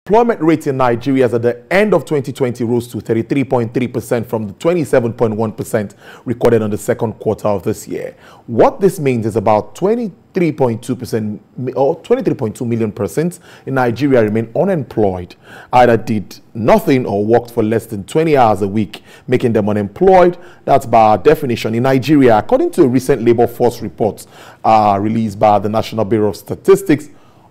Employment rate in Nigeria at the end of 2020 rose to 33.3% from the 27.1% recorded on the second quarter of this year. What this means is about 23.2% or 23.2 million persons in Nigeria remain unemployed, either did nothing or worked for less than 20 hours a week, making them unemployed. That's by our definition. In Nigeria, according to a recent labor force report released by the National Bureau of Statistics,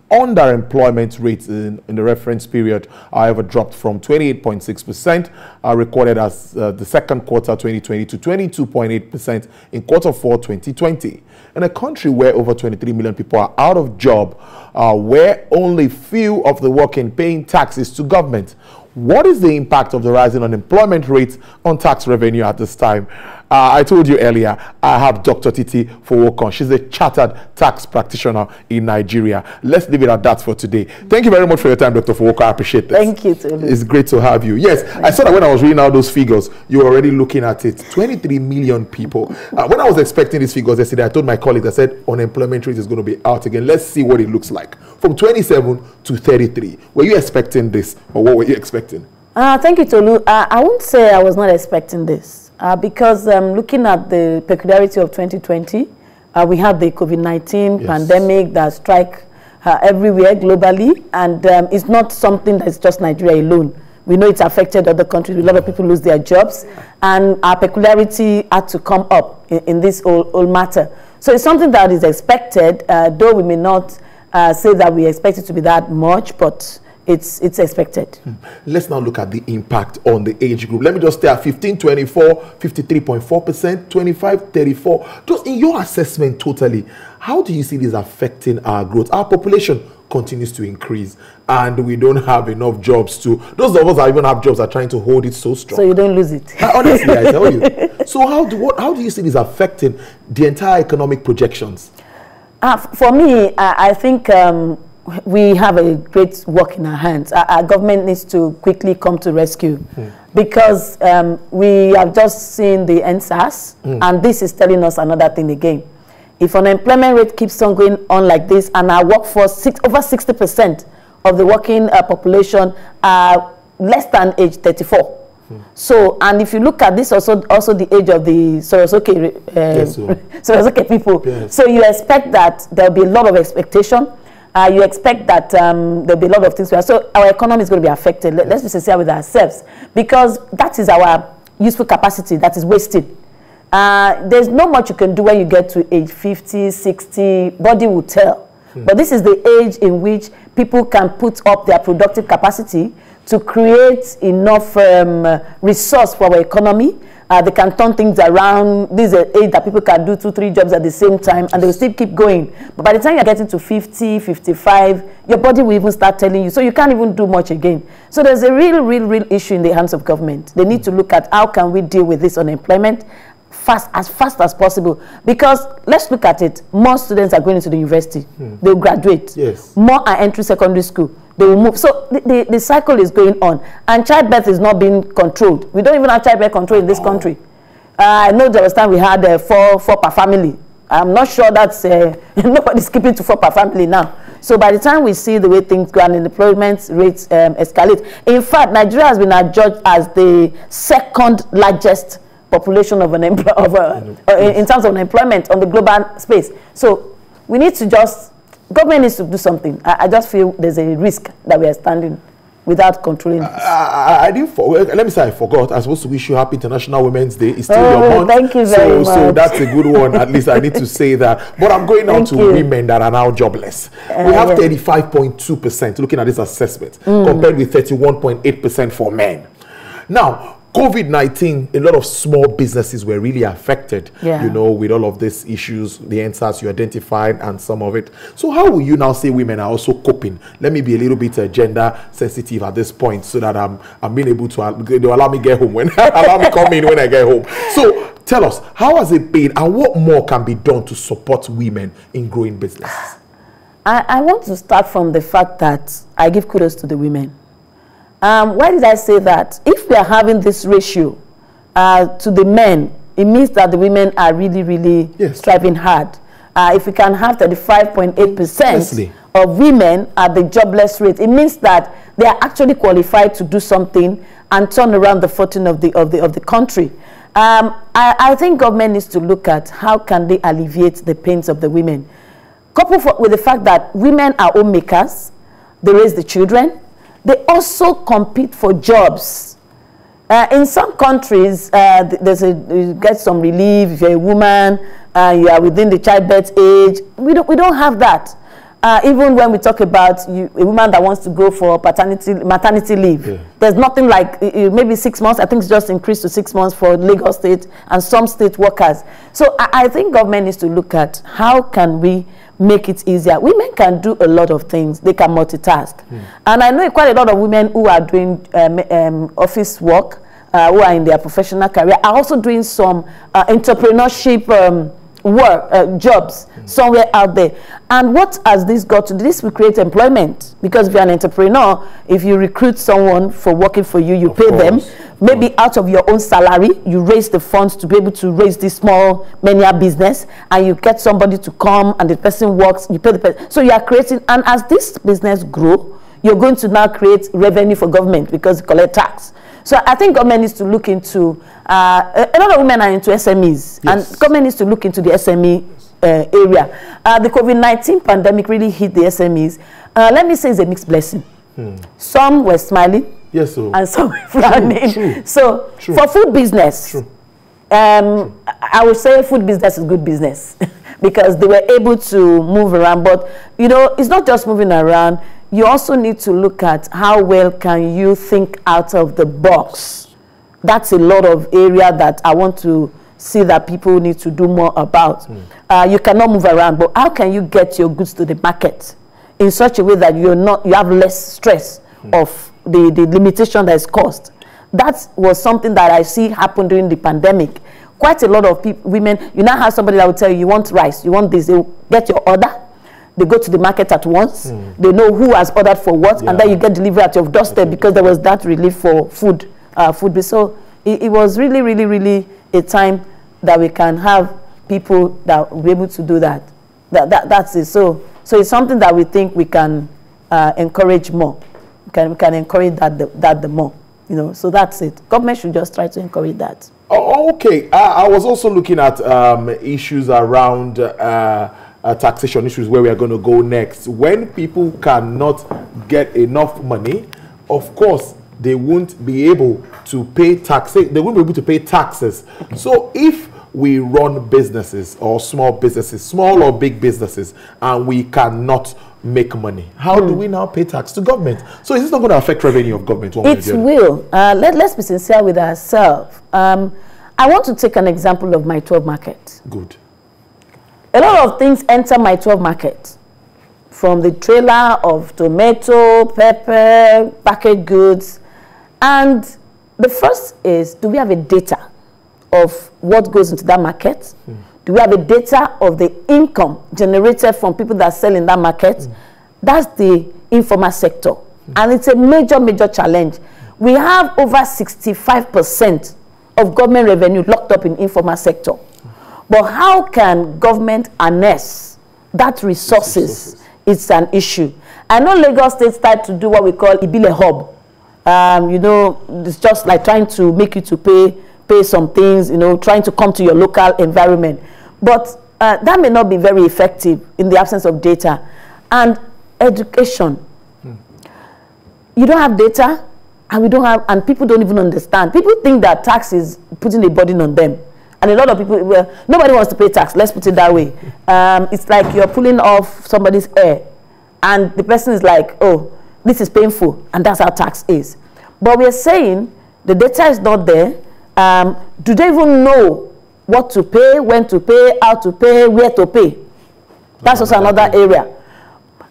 underemployment rates in the reference period, however, dropped from 28.6% recorded as the second quarter 2020 to 22.8% in quarter 4 2020. In a country where over 23 million people are out of job, where only few of the working paying taxes to government, what is the impact of the rising unemployment rates on tax revenue at this time? I told you earlier, I have Dr. Titilayo Fowokan. She's a chartered tax practitioner in Nigeria. Let's leave it at that for today. Thank you very much for your time, Dr. Fowokan. I appreciate this. Thank you, Tolu. It's great to have you. Yes, I saw that when I was reading out those figures, you were already looking at it. 23 million people. When I was expecting these figures yesterday, I told my colleagues, I said, unemployment rate is going to be out again. Let's see what it looks like. From 27 to 33. Were you expecting this, or what were you expecting? Thank you, Tolu. I won't say I was not expecting this. Because looking at the peculiarity of 2020, we had the COVID-19 pandemic that strike everywhere globally, and it's not something that's just Nigeria alone. We know it's affected other countries. A lot of people lose their jobs, and our peculiarity had to come up in this whole matter. So it's something that is expected, though we may not say that we expect it to be that much, but it's expected. Let's now look at the impact on the age group. Let me just stay at 15-24, 53.4%, 25-34. Just in your assessment totally, how do you see this affecting our growth? Our population continues to increase, and we don't have enough jobs to, those of us that even have jobs are trying to hold it so strong. So you don't lose it. Honestly, I tell you. So how do you see this affecting the entire economic projections? For me, I think we have a great work in our hands. Our government needs to quickly come to rescue because we have just seen the NSAS, and this is telling us another thing again. If unemployment rate keeps on going on like this, and our workforce, over 60% of the working population are less than age 34. So, and if you look at this, also the age of the Sorosoke people. Yes. So you expect that there'll be a lot of expectation. You expect that there'll be a lot of things. So our economy is going to be affected. Let's be sincere with ourselves, because that is our useful capacity that is wasted. There's not much you can do when you get to age 50, 60. Body will tell. But this is the age in which people can put up their productive capacity to create enough resource for our economy. They can turn things around. This is an age that people can do 2-3 jobs at the same time, and they will still keep going. But by the time you're getting to 50, 55, your body will even start telling you. So you can't even do much again. So there's a real issue in the hands of government. They need to look at how can we deal with this unemployment as fast as possible. Because let's look at it. More students are going into the university. They'll graduate. Yes. More are entering secondary school. They will move. So the cycle is going on, and childbirth is not being controlled. We don't even have childbirth control in this country. I know there was time we had 4 per family. I'm not sure that's nobody's keeping to 4 per family now. So by the time we see the way things go and unemployment rates escalate, in fact, Nigeria has been adjudged as the second largest population of in terms of unemployment on the global space. So we need to government needs to do something. I just feel there's a risk that we are standing without controlling this. I didn't let me say I forgot. I'm supposed to wish you happy International Women's Day. It's still your month. Thank you very much. So that's a good one. At least I need to say that. But I'm going on to women that are now jobless. We have 35.2% looking at this assessment compared with 31.8% for men. Now, COVID-19, a lot of small businesses were really affected, you know, with all of these issues, the answers you identified and some of it. So how will you now say women are also coping? Let me be a little bit gender sensitive at this point so that I'm being able to, they'll allow me get home allow me come in when I get home. So tell us, how has it been and what more can be done to support women in growing businesses? I want to start from the fact that I give kudos to the women. Why did I say that? If we are having this ratio to the men, it means that the women are really striving hard. If we can have 35.8% of women at the jobless rate, it means that they are actually qualified to do something and turn around the fortune of the country. I think government needs to look at how can they alleviate the pains of the women. Coupled with the fact that women are homemakers, they raise the children, they also compete for jobs. In some countries, you get some relief if you're a woman, you are within the childbirth age. We don't have that. Even when we talk about a woman that wants to go for maternity leave, there's nothing like maybe 6 months. I think it's just increased to 6 months for Lagos State and some state workers. So I think government needs to look at how can we make it easier. Women can do a lot of things. They can multitask. And I know quite a lot of women who are doing office work, who are in their professional career, are also doing some entrepreneurship jobs somewhere out there. And what has this got to do? This will create employment, because if you're an entrepreneur, if you recruit someone for working for you, you pay them, maybe out of your own salary, you raise the funds to be able to raise this small mania business, and you get somebody to come and the person works, you pay the person. So you are creating, and as this business grow, you're going to now create revenue for government because you collect tax. So I think government needs to look into, a lot of women are into SMEs, and government needs to look into the SME area. The COVID-19 pandemic really hit the SMEs. Let me say it's a mixed blessing. Some were smiling, and some were frowning. True. So for food business, I would say food business is good business because they were able to move around. But, you know, it's not just moving around. You also need to look at how well can you think out of the box. That's a lot of area that I want to see that people need to do more about. You cannot move around, but how can you get your goods to the market in such a way that you have less stress of the limitation that is caused? That was something that I see happen during the pandemic. Quite a lot of people, women, you now have somebody that will tell you, you want rice, you want this, they will get your order. They go to the market at once. They know who has ordered for what, and then you get delivery at your doorstep because there was that relief for food. So it was really, really, really a time that we can have people that will be able to do that. That's it. So it's something that we think we can encourage more. We can encourage that the more. You know, so that's it. Government should just try to encourage that. Oh, okay. I was also looking at issues around taxation issues, where we are going to go next. When people cannot get enough money, of course, they won't be able to pay taxes. They won't be able to pay taxes. So if we run businesses or small businesses, small or big businesses, and we cannot make money, how do we now pay tax to government? So is this not going to affect revenue of government? It will. Let's be sincere with ourselves. I want to take an example of my 12 market. Good. A lot of things enter my 12 market, from the trailer of tomato, pepper, packaged goods. And the first is, do we have a data of what goes into that market? Do we have a data of the income generated from people that sell in that market? That's the informal sector. And it's a major, major challenge. We have over 65% of government revenue locked up in informal sector. But how can government harness that resources? It's an issue. I know Lagos State started to do what we call Ibile Hub. You know, it's just like trying to make you to pay some things, you know, trying to come to your local environment. But that may not be very effective in the absence of data. And education. You don't have data, and people don't even understand. People think that tax is putting a burden on them. And a lot of people, well, nobody wants to pay tax, let's put it that way. It's like you're pulling off somebody's hair, and the person is like, oh, this is painful, and that's how tax is. But we're saying the data is not there. Do they even know what to pay, when to pay, how to pay, where to pay? That's also another area.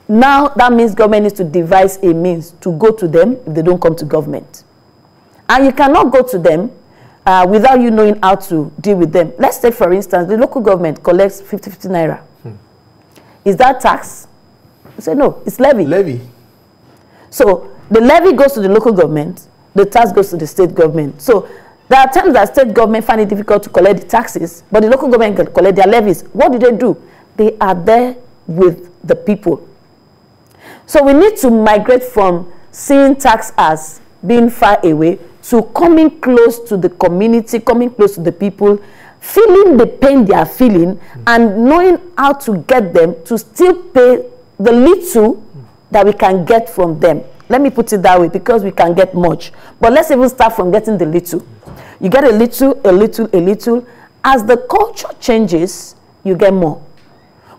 Now, that means government needs to devise a means to go to them if they don't come to government. And you cannot go to them without you knowing how to deal with them. Let's take, for instance, the local government collects 50 naira. Is that tax? You say, no, it's levy. Levy. So the levy goes to the local government, the tax goes to the state government. So there are times that state government find it difficult to collect the taxes, but the local government can collect their levies. What do? They are there with the people. So we need to migrate from seeing tax as being far away to coming close to the community, coming close to the people, feeling the pain they are feeling, and knowing how to get them to still pay the little that we can get from them. Let me put it that way, because we can get much. But let's even start from getting the little. You get a little, a little, a little. As the culture changes, you get more.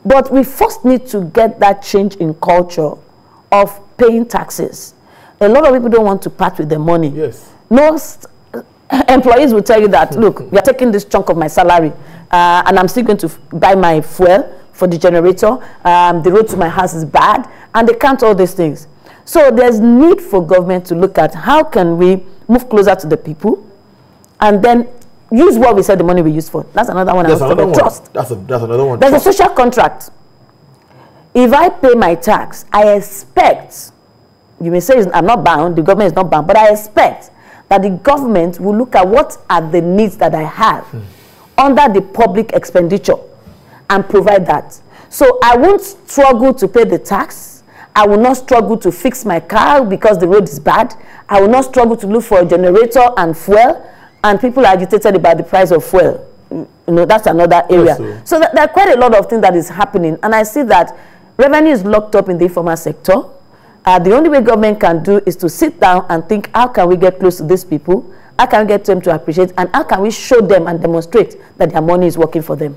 But we first need to get that change in culture of paying taxes. A lot of people don't want to part with their money. Yes. Most employees will tell you that, look, you're taking this chunk of my salary, and I'm still going to buy my fuel for the generator. The road to my house is bad, and they can't all these things. So there's need for government to look at how can we move closer to the people, and then use what we said the money we use for. That's another one. That's another one. Trust. That's another one. There's a social contract. If I pay my tax, I expect, you may say I'm not bound, the government is not bound, but I expect that the government will look at what are the needs that I have under the public expenditure and provide that. So I won't struggle to pay the tax. I will not struggle to fix my car because the road is bad. I will not struggle to look for a generator and fuel, and people are agitated about the price of fuel. You know, that's another area. Yes, so there are quite a lot of things that is happening, and I see that revenue is locked up in the informal sector. The only way government can do is to sit down and think, how can we get close to these people? How can we get them to appreciate? And how can we show them and demonstrate that their money is working for them?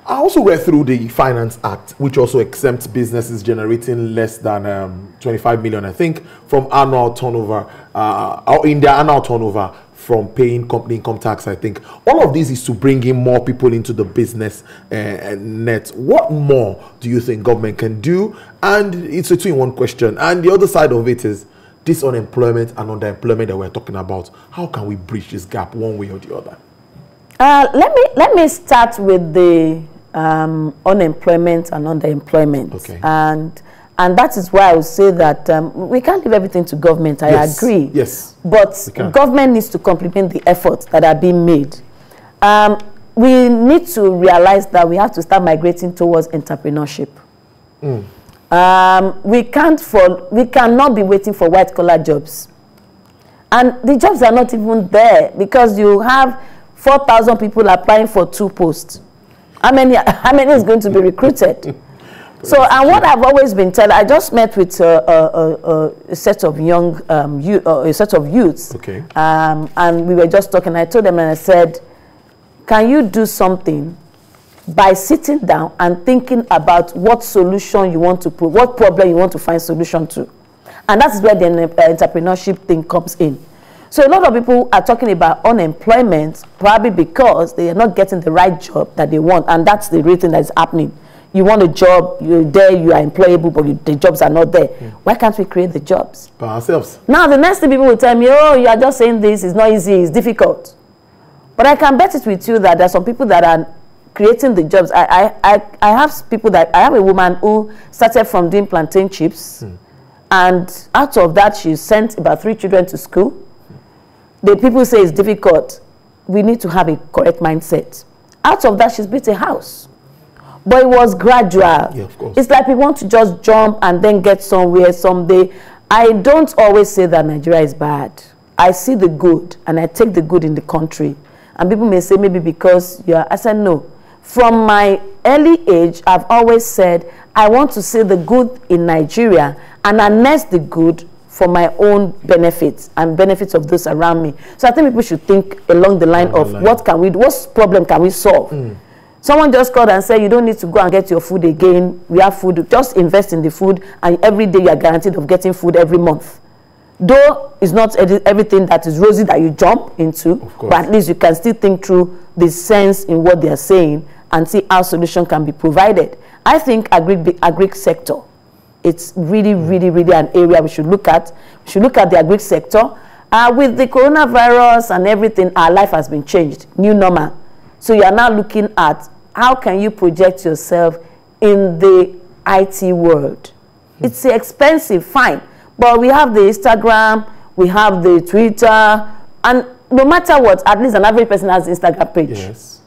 I also read through the Finance Act, which also exempts businesses generating less than 25 million, I think, from annual turnover, or in their annual turnover, from paying company income tax, I think. All of this is to bring in more people into the business net. What more do you think government can do? And it's a two-in-one question. And the other side of it is this unemployment and underemployment that we're talking about. How can we bridge this gap one way or the other? Let me start with the unemployment and underemployment. Okay. And that is why I would say that we can't leave everything to government. I agree. Yes. But government needs to complement the efforts that are being made. We need to realize that we have to start migrating towards entrepreneurship. We cannot be waiting for white-collar jobs. And the jobs are not even there because you have 4,000 people applying for 2 posts. How many is going to be recruited? So, and what I've always been telling, I just met with a set of youths, okay. And we were just talking. I told them and I said, can you do something by sitting down and thinking about what solution you want to put, what problem you want to find solution to? And that's where the entrepreneurship thing comes in. So a lot of people are talking about unemployment probably because they are not getting the right job that they want, and that's the real thing that is happening. You want a job, you're there, you are employable, but the jobs are not there. Why can't we create the jobs? By ourselves. Now, the next thing people will tell me, oh, you are just saying this, it's not easy, it's difficult. But I can bet it with you that there are some people that are creating the jobs. I have a woman who started from doing plantain chips, and out of that, she sent about 3 children to school. The people say it's difficult. We need to have a correct mindset. Out of that, she's built a house. But it was gradual. Yeah, of course. It's like we want to just jump and then get somewhere someday. I don't always say that Nigeria is bad. I see the good, and I take the good in the country. And people may say maybe because you are. I said no. From my early age, I've always said I want to see the good in Nigeria and harness the good for my own benefits and benefits of those around me. So I think people should think along the line of what problem can we solve? Someone just called and said, you don't need to go and get your food again. We have food. Just invest in the food, and every day you are guaranteed of getting food every month. Though it's not everything that is rosy that you jump into, but at least you can still think through the sense in what they are saying and see how solution can be provided. I think agri sector, it's really, really, really an area we should look at. We should look at the agri sector. With the coronavirus and everything, our life has been changed, new normal. So you are now looking at how can you project yourself in the IT world. It's expensive, fine. But we have the Instagram, we have the Twitter, and no matter what, at least an average person has an Instagram page. Yes.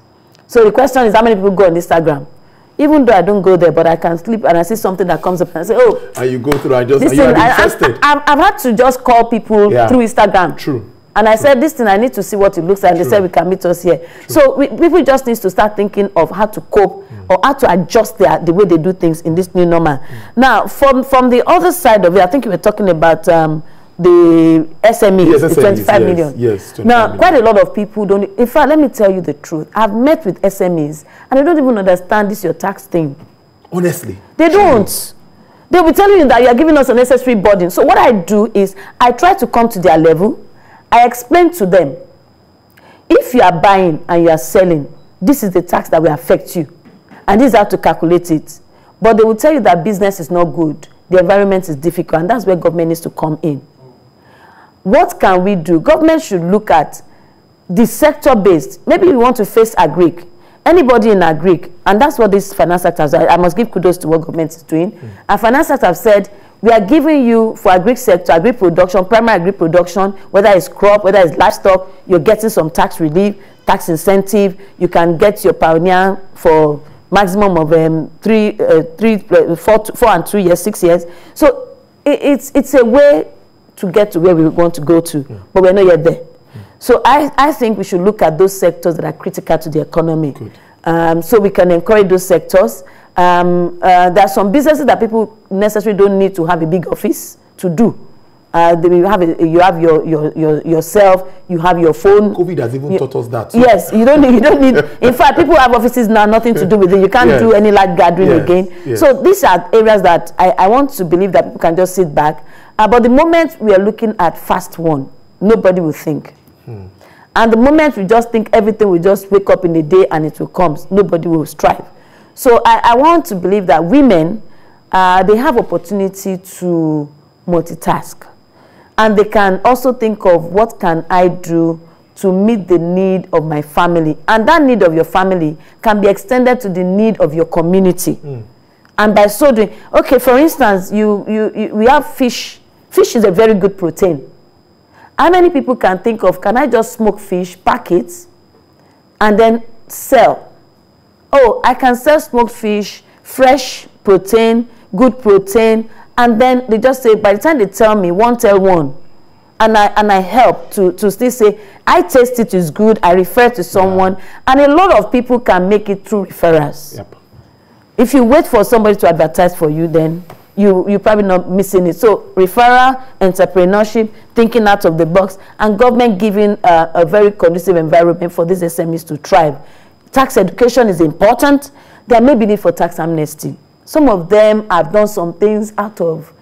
So the question is, how many people go on Instagram? even though I don't go there, but I can sleep and I see something that comes up and I say, oh. And you go through and just, listen, I've had to just call people through Instagram. True. And I said, this thing, I need to see what it looks like. And they said, we can meet us here. So people just need to start thinking of how to cope or how to adjust the way they do things in this new normal. Now, from the other side of it, I think you were talking about the SMEs, the 25 million. Yes, 25 now, million. Quite a lot of people don't. In fact, let me tell you the truth. I've met with SMEs, and they don't even understand this your tax thing. Honestly. They don't. They'll be telling you that you are giving us unnecessary burden. So what I do is I try to come to their level. I explain to them, if you are buying and you are selling, this is the tax that will affect you. And this is how to calculate it. But they will tell you that business is not good. The environment is difficult. And that's where government needs to come in. What can we do? Government should look at the sector-based. Maybe we want to face agric. Anybody in agric, and that's what this finance sector has. I must give kudos to what government is doing. And finance sector have said, we are giving you for agric sector, agric production, primary agric production, whether it's crop, whether it's livestock, you're getting some tax relief, tax incentive. You can get your pioneer for maximum of 4 and 2 years, 6 years. So it's a way to get to where we want to go to, but we're not yet there. So I think we should look at those sectors that are critical to the economy. So we can encourage those sectors. There are some businesses that people necessarily don't need to have a big office to do. You have yourself, you have your phone. COVID has even taught us that. Yes, you don't need. In fact, people have offices now, nothing to do with it. You can't do any large gathering again. So these are areas that I want to believe that people can just sit back. But the moment we are looking at fast one, nobody will think. And the moment we just think everything will just wake up in a day and it will come, nobody will strive. So I want to believe that women, they have opportunity to multitask. And they can also think of what can I do to meet the need of my family. And that need of your family can be extended to the need of your community. And by so doing, okay, for instance, we have fish. Fish is a very good protein. How many people can think of, can I just smoke fish, pack it, and then sell? Oh, I can sell smoked fish, fresh protein, good protein, and then they just say, by the time they tell me, one tell one, and I help to still say, I taste it is good, I refer to someone, and a lot of people can make it through referrals. If you wait for somebody to advertise for you, then you're probably not missing it. So referral, entrepreneurship, thinking out of the box, and government giving a very conducive environment for these SMEs to thrive. Tax education is important. There may be need for tax amnesty. Some of them have done some things out of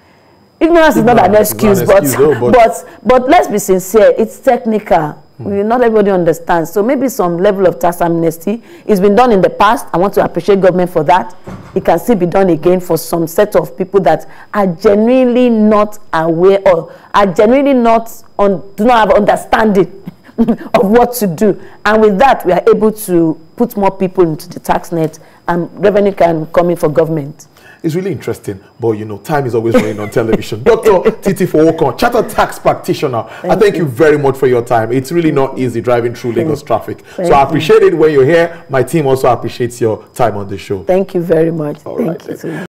ignorance. Is not an excuse, but let's be sincere. It's technical. Not everybody understands. So maybe some level of tax amnesty has been done in the past. I want to appreciate government for that. It can still be done again for some set of people that are genuinely not aware or are genuinely do not have understanding of what to do. And with that, we are able to put more people into the tax net and revenue can come in for government. It's really interesting, but you know, time is always running on television. Dr. Titi Fowokan, chartered tax practitioner, I thank you very much for your time. It's really not easy driving through Lagos traffic. So I appreciate it when you're here. My team also appreciates your time on the show. Thank you very much. All right. Thank you.